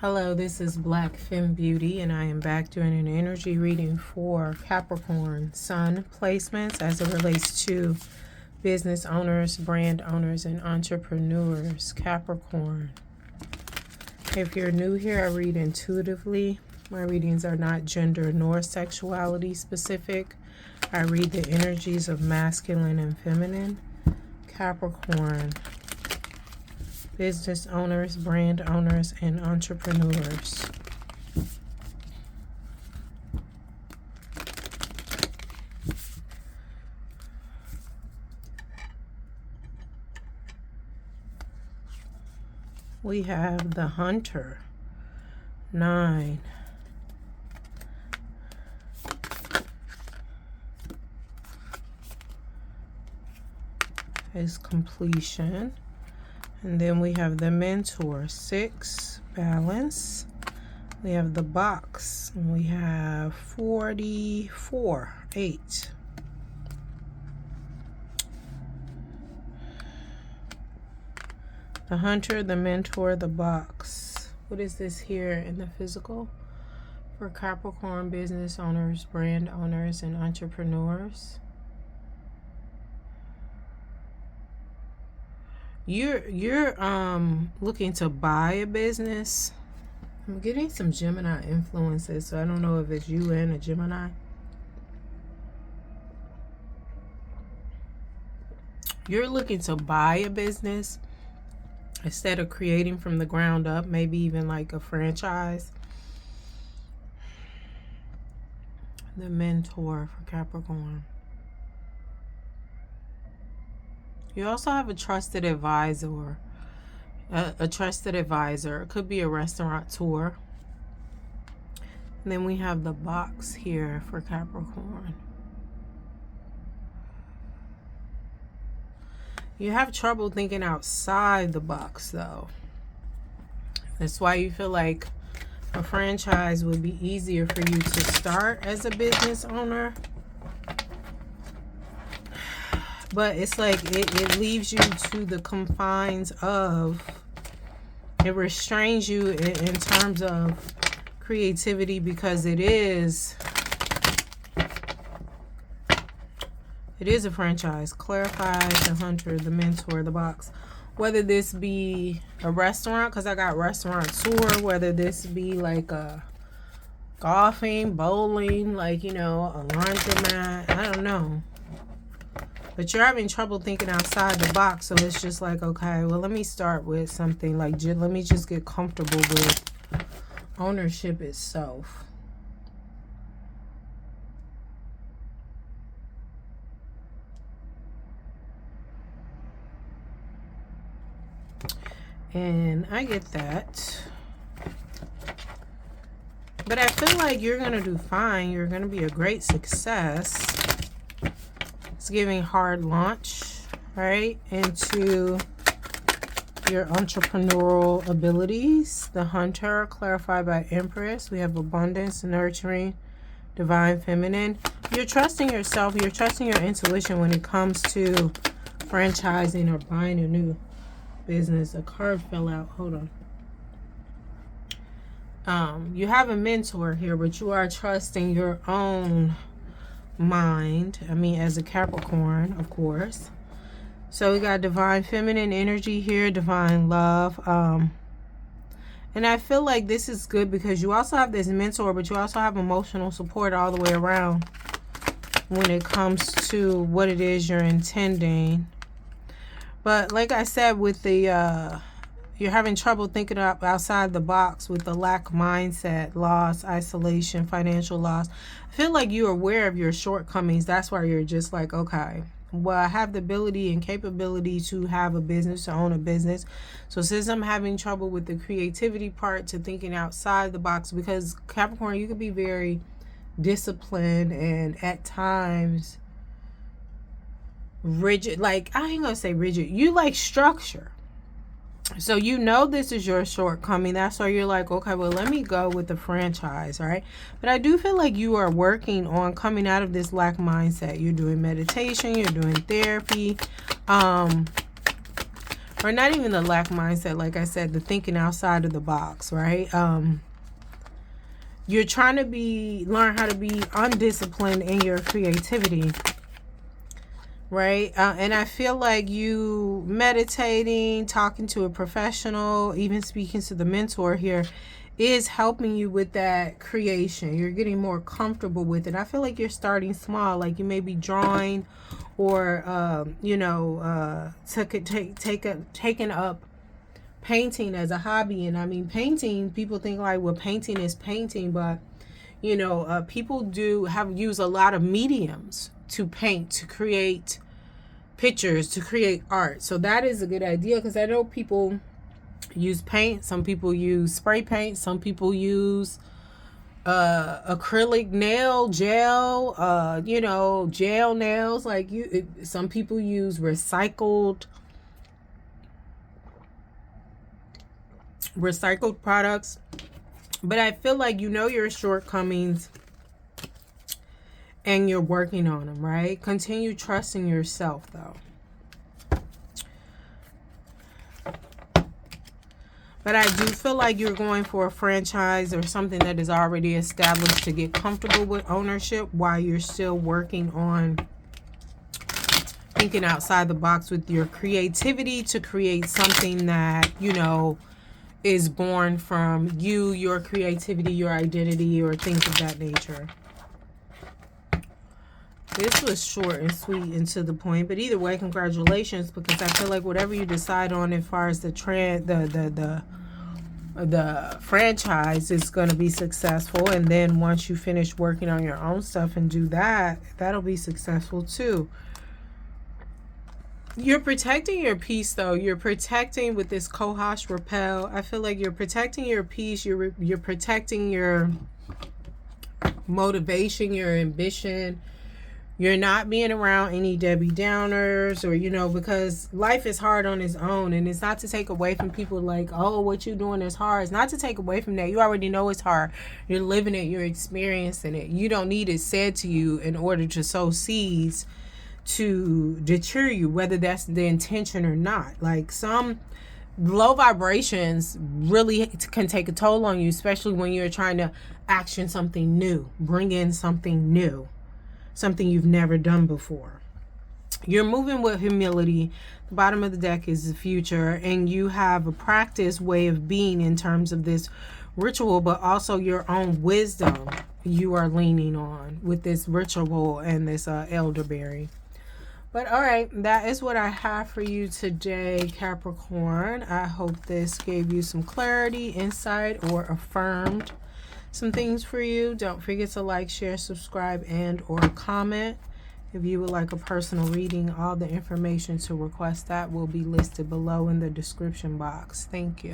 Hello, this is Black Femme Beauty, and I am back doing an energy reading for Capricorn Sun placements as it relates to business owners, brand owners, and entrepreneurs. Capricorn. If you're new here, I read intuitively. My readings are not gender nor sexuality specific. I read the energies of masculine and feminine. Capricorn. Business owners, brand owners, and entrepreneurs. We have the Hunter, 9. Is completion. And then we have the Mentor, 6, balance. We have the Box, and we have 44, 8. The Hunter, the Mentor, the Box. What is this here in the physical? For Capricorn business owners, brand owners, and entrepreneurs. You're looking to buy a business. I'm getting some Gemini influences, so I don't know if it's you and a Gemini. You're looking to buy a business instead of creating from the ground up, maybe even like a franchise. The Mentor for Capricorn. You also have a trusted advisor. A trusted advisor. It could be a restaurateur. And then we have the Box here for Capricorn. You have trouble thinking outside the box, though. That's why you feel like a franchise would be easier for you to start as a business owner. But it's like it leaves you to the confines of, it restrains you in terms of creativity, because it is a franchise. Clarify the Hunter, the Mentor, the Box. Whether this be a restaurant, because I got restaurateur, whether this be like a golfing, bowling, like, you know, a laundromat, I don't know. But you're having trouble thinking outside the box, so it's just like, okay, well, let me start with something like, let me just get comfortable with ownership itself. And I get that. But I feel like you're going to do fine. You're going to be a great success. It's giving hard launch, right, into your entrepreneurial abilities. The Hunter, clarified by Empress. We have abundance, nurturing, divine feminine. You're trusting yourself. You're trusting your intuition when it comes to franchising or buying a new business. A card fell out. Hold on. You have a mentor here, but you are trusting your own mind. I mean, as a Capricorn, of course. So we got divine feminine energy here, divine love. And I feel like this is good because you also have this mentor, but you also have emotional support all the way around when it comes to what it is you're intending. But like I said, with the you're having trouble thinking up outside the box with the lack mindset, loss, isolation, financial loss. I feel like you're aware of your shortcomings. That's why you're just like, okay, well, I have the ability and capability to have a business, to own a business. So since I'm having trouble with the creativity part to thinking outside the box, because Capricorn, you can be very disciplined and at times rigid. Like, I ain't gonna say rigid. You like structure. So you know this is your shortcoming. That's why you're like, okay, well, let me go with the franchise, all right? But I do feel like you are working on coming out of this lack mindset. You're doing meditation. You're doing therapy. or not even the lack mindset, like I said, the thinking outside of the box, right? You're trying to learn how to be undisciplined in your creativity, right? And I feel like you meditating, talking to a professional, even speaking to the mentor here is helping you with that creation. You're getting more comfortable with it. I feel like you're starting small, like you may be drawing or, you know, taking up painting as a hobby. And I mean, painting, people think like, well, painting is painting, but you know, people use a lot of mediums to paint, to create pictures, to create art. So that is a good idea, because I know people use paint, some people use spray paint, some people use acrylic nail gel, you know, gel nails, like some people use recycled products. But I feel like you know your shortcomings and you're working on them, right? Continue trusting yourself, though. But I do feel like you're going for a franchise or something that is already established to get comfortable with ownership while you're still working on thinking outside the box with your creativity to create something that, you know, is born from you, your creativity, your identity, or things of that nature. This was short and sweet and to the point, but either way, congratulations, because I feel like whatever you decide on as far as the franchise is going to be successful. And then once you finish working on your own stuff and do that, that'll be successful too. You're protecting your peace, though. You're protecting with this Kohash Repel. I feel like you're protecting your peace. You're protecting your motivation, your ambition. You're not being around any Debbie Downers, or, you know, because life is hard on its own. And it's not to take away from people like, oh, what you doing is hard. It's not to take away from that. You already know it's hard. You're living it. You're experiencing it. You don't need it said to you in order to sow seeds to deter you, whether that's the intention or not. Like, some low vibrations really can take a toll on you, especially when you're trying to action something new, bring in something new, something you've never done before. You're moving with humility. The bottom of the deck is the future, and you have a practice way of being in terms of this ritual, but also your own wisdom you are leaning on with this ritual and this elderberry. But all right, that is what I have for you today, Capricorn. I hope this gave you some clarity, insight, or affirmed some things for you. Don't forget to like, share, subscribe, and or comment. If you would like a personal reading, all the information to request that will be listed below in the description box. Thank you.